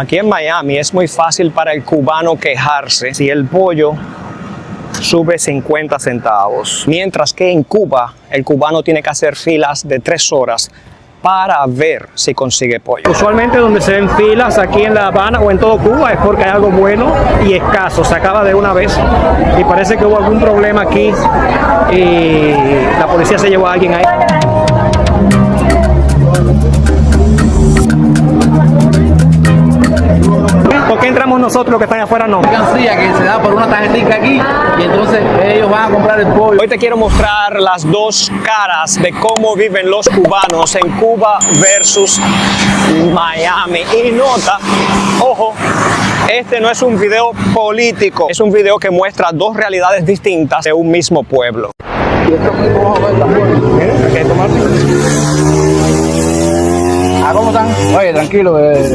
Aquí en Miami es muy fácil para el cubano quejarse si el pollo sube 50 centavos, mientras que en Cuba el cubano tiene que hacer filas de 3 horas para ver si consigue pollo. Usualmente donde se ven filas aquí en La Habana o en todo Cuba es porque hay algo bueno y escaso, se acaba de una vez y parece que hubo algún problema aquí y la policía se llevó a alguien ahí. ¿Por qué entramos nosotros los que están afuera no? Mercancía que se da por una tarjetita aquí y entonces ellos van a comprar el pollo. Hoy te quiero mostrar las dos caras de cómo viven los cubanos en Cuba versus Miami. Y nota, ojo, este no es un video político, es un video que muestra dos realidades distintas de un mismo pueblo. Y esto es muy cojo, ¿verdad? ¿Qué tomar? ¿Cómo están? Oye, tranquilo, este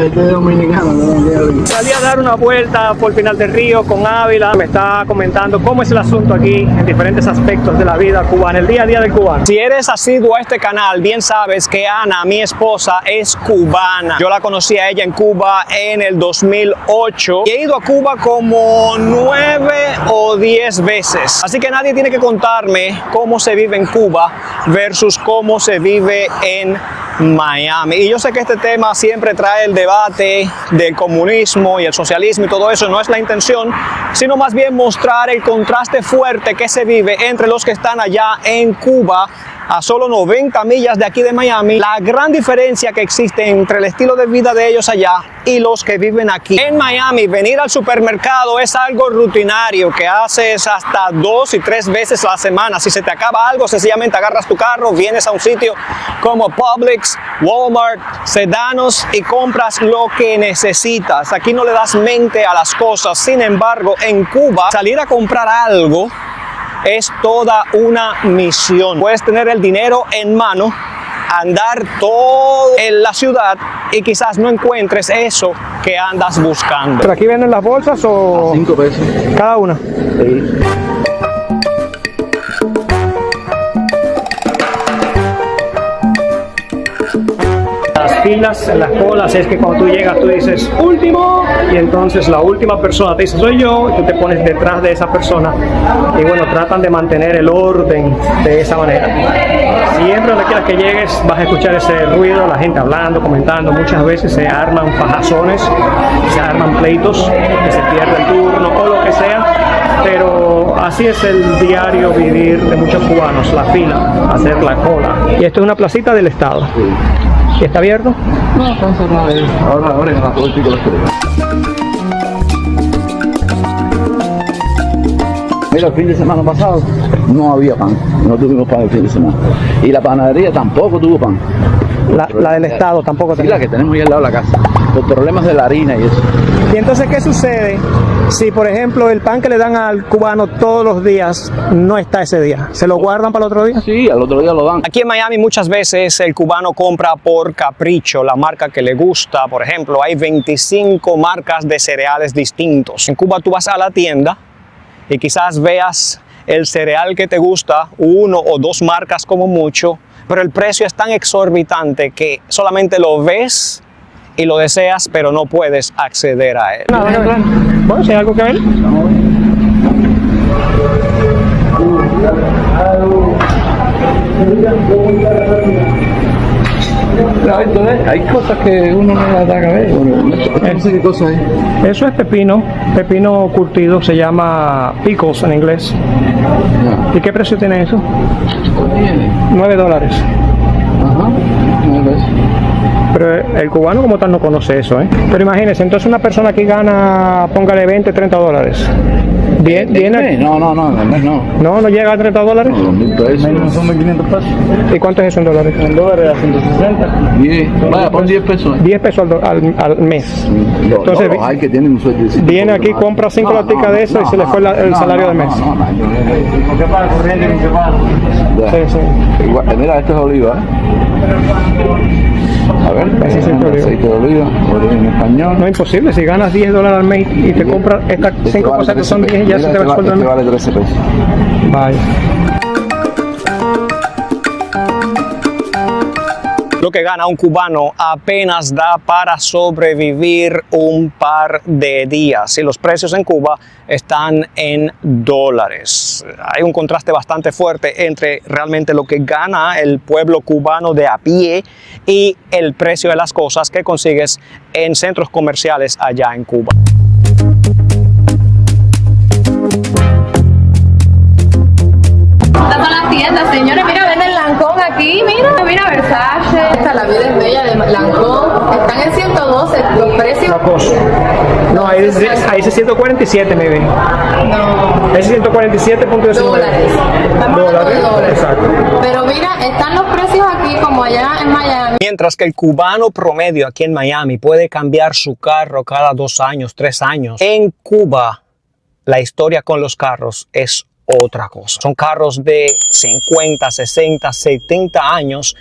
es dominicano. Salí a dar una vuelta por Pinal del Río con Ávila. Me está comentando cómo es el asunto aquí en diferentes aspectos de la vida cubana, el día a día del cubano. Si eres asiduo a este canal, bien sabes que Ana, mi esposa, es cubana. Yo la conocí a ella en Cuba en el 2008 y he ido a Cuba como 9 o 10 veces. Así que nadie tiene que contarme cómo se vive en Cuba versus cómo se vive en Miami. Y yo sé que este tema siempre trae el debate del comunismo y el socialismo y todo eso. No es la intención, sino más bien mostrar el contraste fuerte que se vive entre los que están allá en Cuba, a solo 90 millas de aquí de Miami, la gran diferencia que existe entre el estilo de vida de ellos allá y los que viven aquí. En Miami, venir al supermercado es algo rutinario que haces hasta 2 y 3 veces a la semana. Si se te acaba algo, sencillamente agarras tu carro, vienes a un sitio como Publix, Walmart, Sedanos y compras lo que necesitas. Aquí no le das mente a las cosas. Sin embargo, en Cuba, salir a comprar algo es toda una misión. Puedes tener el dinero en mano, andar todo en la ciudad y quizás no encuentres eso que andas buscando. ¿Pero aquí venden las bolsas o...? 5 pesos. ¿Cada una? Sí. Las filas, las colas, es que cuando tú llegas tú dices último y entonces la última persona te dice soy yo y tú te pones detrás de esa persona y bueno, tratan de mantener el orden de esa manera. Siempre donde quieras que llegues vas a escuchar ese ruido, la gente hablando, comentando, muchas veces se arman fajazones, se arman pleitos, que se pierde el turno o lo que sea, pero así es el diario vivir de muchos cubanos, la fila, hacer la cola. Y esto es una placita del estado. ¿Y está abierto? No, está cerrado. Ahora en la política los creo. Mira, el fin de semana pasado no había pan, no tuvimos pan el fin de semana. Y la panadería tampoco tuvo pan. La del estado tampoco Sí, tenía. la que tenemos ahí al lado de la casa. Por problemas de la harina y eso. Y entonces, ¿qué sucede si, por ejemplo, el pan que le dan al cubano todos los días no está ese día? ¿Se lo guardan para el otro día? Sí, al otro día lo dan. Aquí en Miami muchas veces el cubano compra por capricho la marca que le gusta. Por ejemplo, hay 25 marcas de cereales distintos. En Cuba tú vas a la tienda y quizás veas el cereal que te gusta, 1 o 2 marcas como mucho, pero el precio es tan exorbitante que solamente lo ves y lo deseas, pero no puedes acceder a él. Bueno, si hay algo que ver. Hay cosas que uno no las da a ver. No sé qué cosa es. Eso es pepino curtido, se llama pickles en inglés. ¿Y qué precio tiene eso? $9. Ajá, 9 pesos. Pero el cubano como tal no conoce eso, ¿eh? Pero imagínese, entonces una persona aquí gana, póngale 20, $30. ¿Viene? No. No llega a $30. No, 2.000 pesos. Menos son 1.500 pesos. ¿Y cuánto es eso en dólares? En dólares a 160. 10. Vaya, pon 10 pesos. 10 pesos al mes. Entonces, Hay que tienen un sueldo. viene aquí, compra 5 laticas de eso y se le fue el salario del mes. ¿Por qué paga corriente y por qué paga? Sí, sí. Igual, mira, esto es oliva, A ver, Ese es el oliva. aceite de oliva, oliva en español. No es imposible, si ganas $10 al mes y te compras estas 5 cosas que son 10, ya se te va el sueldo al mes. Vale 13 pesos. Vaya. Lo que gana un cubano apenas da para sobrevivir un par de días y los precios en Cuba están en dólares. Hay un contraste bastante fuerte entre realmente lo que gana el pueblo cubano de a pie y el precio de las cosas que consigues en centros comerciales allá en Cuba. Estas son las tiendas, señores. Mira, venden Lancôme aquí. Mira Versace. Esta, la vida es bella de Lancôme. Están en 112 los precios. No, ahí dice 147, me ven. No. Es 147.19 Dólares. Estamos hablando de dólares. Exacto. Pero mira, están los precios aquí como allá en Miami. Mientras que el cubano promedio aquí en Miami puede cambiar su carro cada 2 años, 3 años, en Cuba la historia con los carros es otra cosa. Son carros de 50, 60, 70 años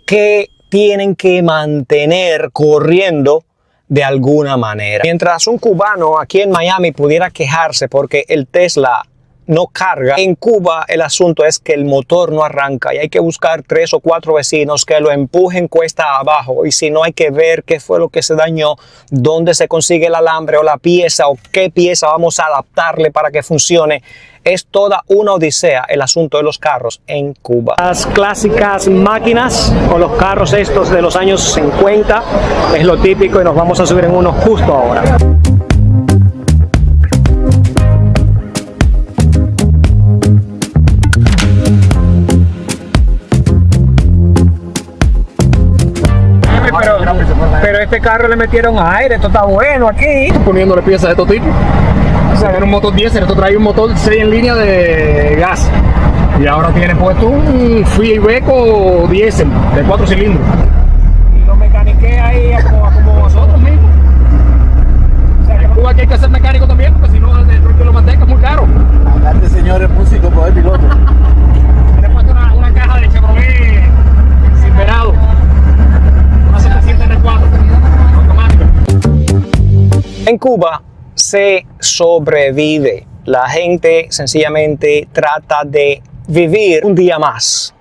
que tienen que mantener corriendo de alguna manera. Mientras un cubano aquí en Miami pudiera quejarse porque el Tesla no carga, en Cuba el asunto es que el motor no arranca y hay que buscar 3 o 4 vecinos que lo empujen cuesta abajo, y si no, hay que ver qué fue lo que se dañó, dónde se consigue el alambre o la pieza o qué pieza vamos a adaptarle para que funcione. Es toda una odisea el asunto de los carros en Cuba. Las clásicas máquinas o los carros estos de los años 50 es lo típico y nos vamos a subir en uno justo ahora. Pero este carro le metieron aire, esto está bueno aquí. Poniéndole piezas de estos tipos. O sea, era un motor diésel, esto trae un motor 6 en línea de gas. Y ahora tiene puesto un Fiat Iveco diésel de 4 cilindros. Y lo mecaniqué ahí como Nosotros mismos. O sea, que en Cuba aquí hay que ser mecánico también, porque si no, el que lo mantenga es muy caro. Hablar de señores músicos por el piloto. Le he puesto una caja de Chevrolet Silverado. Una 704 automática. En Cuba se sobrevive. La gente sencillamente trata de vivir un día más.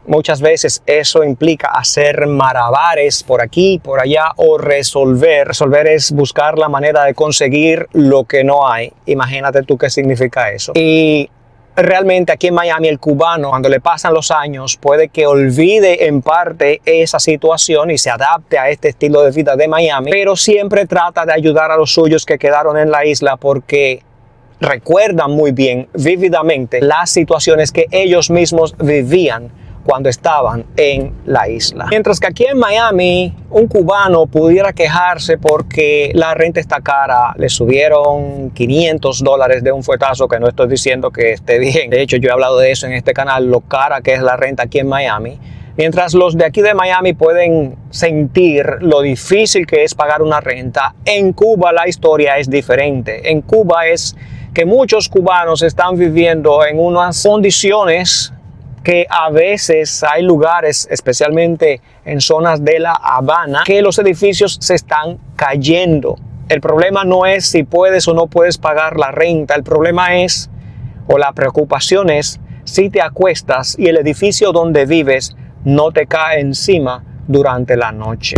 Muchas veces eso implica hacer malabares por aquí, por allá, o resolver. Resolver es buscar la manera de conseguir lo que no hay. Imagínate tú qué significa eso. Y realmente aquí en Miami el cubano, cuando le pasan los años, puede que olvide en parte esa situación y se adapte a este estilo de vida de Miami, pero siempre trata de ayudar a los suyos que quedaron en la isla porque recuerdan muy bien, vívidamente, las situaciones que ellos mismos vivían cuando estaban en la isla. Mientras que aquí en Miami un cubano pudiera quejarse porque la renta está cara, le subieron $500 de un fuetazo, que no estoy diciendo que esté bien. De hecho, yo he hablado de eso en este canal, lo cara que es la renta aquí en Miami. Mientras los de aquí de Miami pueden sentir lo difícil que es pagar una renta, en Cuba la historia es diferente. En Cuba es que muchos cubanos están viviendo en unas condiciones que a veces hay lugares, especialmente en zonas de La Habana, que los edificios se están cayendo. El problema no es si puedes o no puedes pagar la renta, el problema es, o la preocupación es, si te acuestas y el edificio donde vives no te cae encima durante la noche.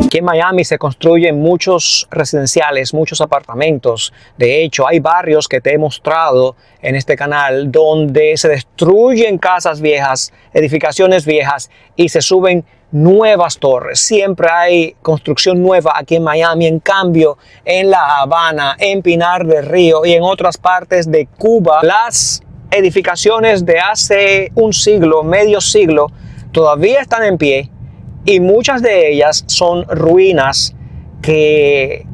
Aquí en Miami se construyen muchos residenciales, muchos apartamentos. De hecho, hay barrios que te he mostrado en este canal donde se destruyen casas viejas, edificaciones viejas y se suben nuevas torres. Siempre hay construcción nueva aquí en Miami. En cambio, en La Habana, en Pinar del Río y en otras partes de Cuba, las edificaciones de hace un siglo, medio siglo, todavía están en pie. Y muchas de ellas son ruinas que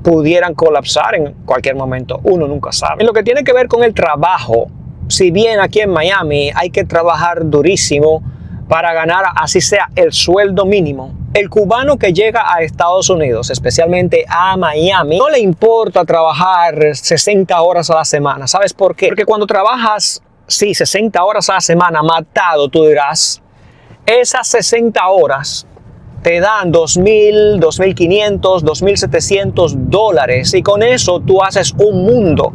pudieran colapsar en cualquier momento. Uno nunca sabe. En lo que tiene que ver con el trabajo, si bien aquí en Miami hay que trabajar durísimo para ganar así sea el sueldo mínimo, El cubano que llega a Estados Unidos, especialmente a Miami, no le importa trabajar 60 horas a la semana. ¿Sabes por qué? Porque cuando trabajas, sí, 60 horas a la semana, matado, tú dirás, esas 60 horas te dan $2,000, $2,500, $2,700 y con eso tú haces un mundo.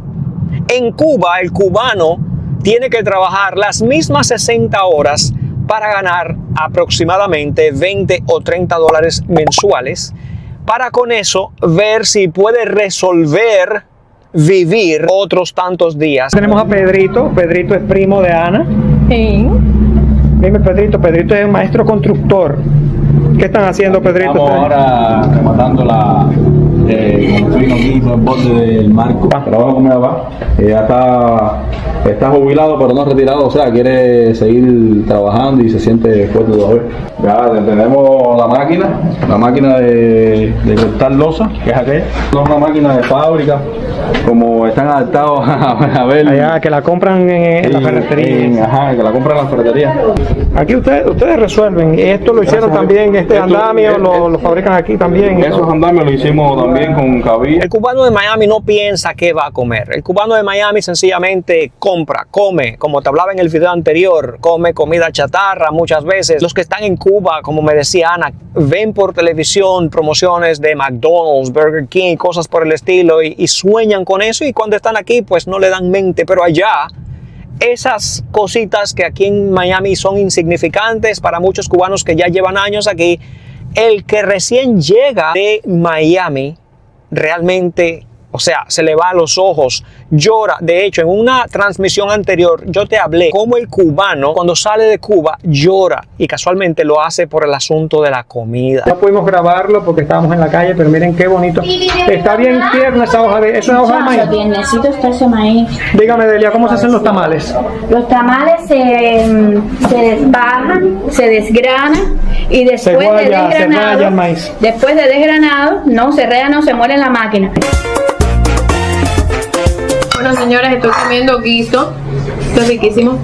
En Cuba, el cubano tiene que trabajar las mismas 60 horas para ganar aproximadamente $20 o $30 mensuales, para con eso ver si puede resolver vivir otros tantos días. Tenemos a Pedrito. Pedrito es primo de Ana. Sí. Dime, Pedrito. Pedrito es maestro constructor. ¿Qué están haciendo, Pedrito? Estamos ahora rematando la construimos aquí por el borde del marco. Trabaja con mi papá. Ya está jubilado, pero no retirado. O sea, quiere seguir trabajando y se siente fuerte todavía. Ya tenemos la máquina de cortar losa, que es aquella. No es una máquina de fábrica, como están adaptados a ver. Allá, que la compran en la ferretería. Ajá, que la compran en la ferretería. Aquí ustedes resuelven. Esto lo hicieron también, este andamio lo fabrican aquí también. Esos andamios lo hicimos también con cabilla. El cubano de Miami no piensa qué va a comer. El cubano de Miami sencillamente compra, come, como te hablaba en el video anterior, come comida chatarra muchas veces. Los que están en Cuba, como me decía Ana, ven por televisión promociones de McDonald's, Burger King, cosas por el estilo y sueñan con eso, y cuando están aquí pues no le dan mente, pero allá esas cositas que aquí en Miami son insignificantes para muchos cubanos que ya llevan años aquí, el que recién llega de Miami realmente, o sea, se le va a los ojos, llora. De hecho, en una transmisión anterior yo te hablé cómo el cubano cuando sale de Cuba llora, y casualmente lo hace por el asunto de la comida. No pudimos grabarlo porque estábamos en la calle, pero miren qué bonito. Está bien tierna esa hoja de maíz. Tiernecito está ese maíz. Dígame, Delia, ¿cómo se hacen los tamales? Los tamales se desbajan, se desgranan y después de desgranado, no se raya, no se muere en la máquina. Bueno, señores, estoy comiendo guiso. Esto es riquísimo.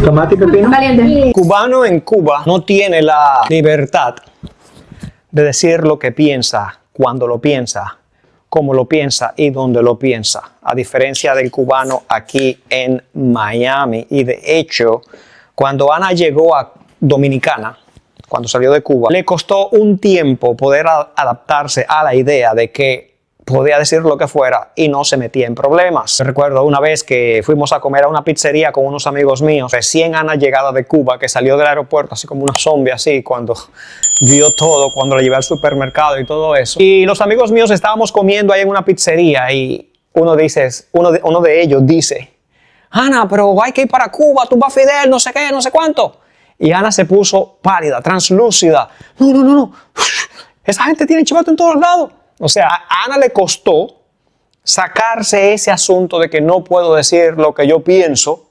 Tomate y pepino. Valiente. Cubano en Cuba no tiene la libertad de decir lo que piensa, cuando lo piensa, cómo lo piensa y dónde lo piensa, a diferencia del cubano aquí en Miami. Y de hecho, cuando Ana llegó a Dominicana, cuando salió de Cuba, le costó un tiempo poder adaptarse a la idea de que podía decir lo que fuera y no se metía en problemas. Recuerdo una vez que fuimos a comer a una pizzería con unos amigos míos, recién Ana llegada de Cuba, que salió del aeropuerto así como una zombie, así, cuando vio todo, cuando la llevé al supermercado y todo eso. Y los amigos míos estábamos comiendo ahí en una pizzería y uno de ellos dice, Ana, pero hay que ir para Cuba, tú vas a Fidel, no sé qué, no sé cuánto. Y Ana se puso pálida, translúcida. No. Esa gente tiene chivato en todos lados. O sea, a Ana le costó sacarse ese asunto de que no puedo decir lo que yo pienso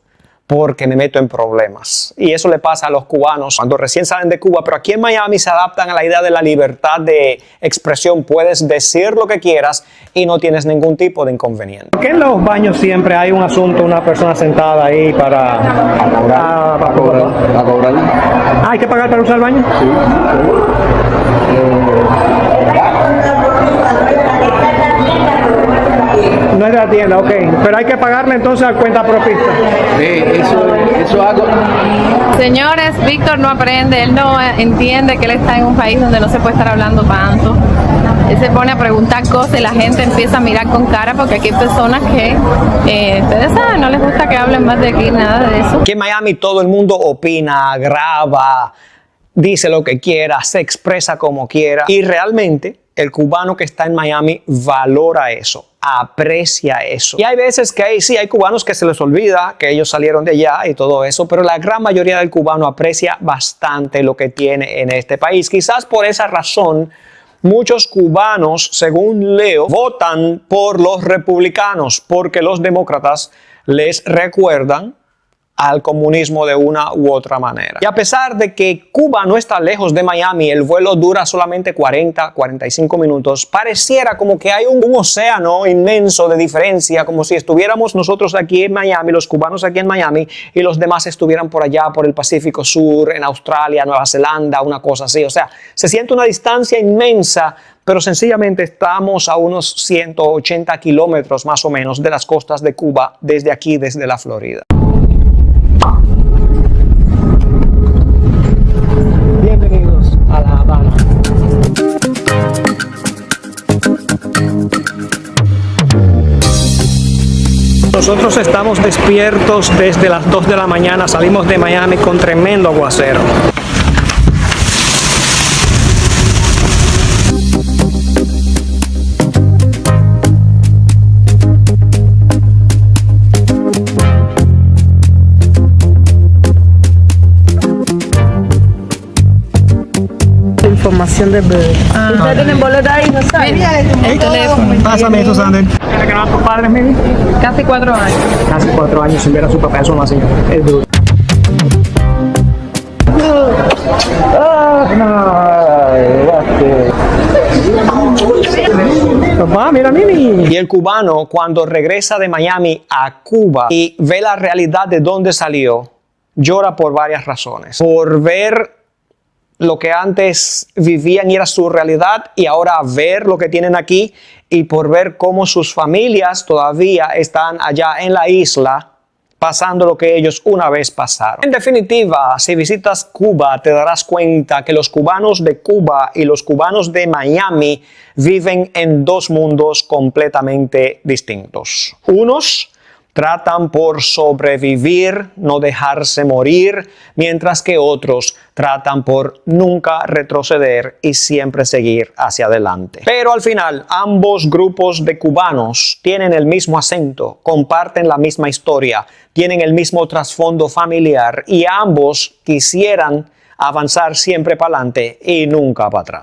porque me meto en problemas. Y eso le pasa a los cubanos cuando recién salen de Cuba, pero aquí en Miami se adaptan a la idea de la libertad de expresión. Puedes decir lo que quieras y no tienes ningún tipo de inconveniente. ¿Por qué en los baños siempre hay un asunto, una persona sentada ahí para cobrar? ¿Hay que pagar para usar el baño? Sí. No es de la tienda, ok. Pero hay que pagarle entonces a cuenta propista. Eso hago. Señores, Víctor no aprende, él no entiende que él está en un país donde no se puede estar hablando tanto. Él se pone a preguntar cosas y la gente empieza a mirar con cara porque aquí hay personas que, ustedes saben, no les gusta que hablen más de aquí, nada de eso. Aquí en Miami todo el mundo opina, graba, dice lo que quiera, se expresa como quiera. Y realmente el cubano que está en Miami valora eso, aprecia eso. Y hay veces que hay cubanos que se les olvida que ellos salieron de allá y todo eso, pero la gran mayoría del cubano aprecia bastante lo que tiene en este país. Quizás por esa razón muchos cubanos, según leo, votan por los republicanos porque los demócratas les recuerdan al comunismo de una u otra manera. Y a pesar de que Cuba no está lejos de Miami, el vuelo dura solamente 40-45 minutos, pareciera como que hay un océano inmenso de diferencia, como si estuviéramos nosotros aquí en Miami, los cubanos aquí en Miami, y los demás estuvieran por allá, por el Pacífico Sur, en Australia, Nueva Zelanda, una cosa así. O sea, se siente una distancia inmensa, pero sencillamente estamos a unos 180 kilómetros más o menos de las costas de Cuba, desde aquí, desde la Florida. Bienvenidos a La Habana. Nosotros estamos despiertos desde las 2 de la mañana, salimos de Miami con tremendo aguacero. Información del bebé. ¿Ustedes tienen boleta ahí, no saben? El teléfono. Pásame eso, Sander. ¿Tiene que tus padres, Mimi? Casi 4 años. Casi 4 años sin ver a su papá, eso no hace. Es duro. Papá, mira, Mimi. Y el cubano, cuando regresa de Miami a Cuba y ve la realidad de dónde salió, llora por varias razones. Por ver lo que antes vivían y era su realidad, y ahora ver lo que tienen aquí, y por ver cómo sus familias todavía están allá en la isla pasando lo que ellos una vez pasaron. En definitiva, si visitas Cuba, te darás cuenta que los cubanos de Cuba y los cubanos de Miami viven en dos mundos completamente distintos. Unos tratan por sobrevivir, no dejarse morir, mientras que otros tratan por nunca retroceder y siempre seguir hacia adelante. Pero al final, ambos grupos de cubanos tienen el mismo acento, comparten la misma historia, tienen el mismo trasfondo familiar y ambos quisieran avanzar siempre para adelante y nunca para atrás.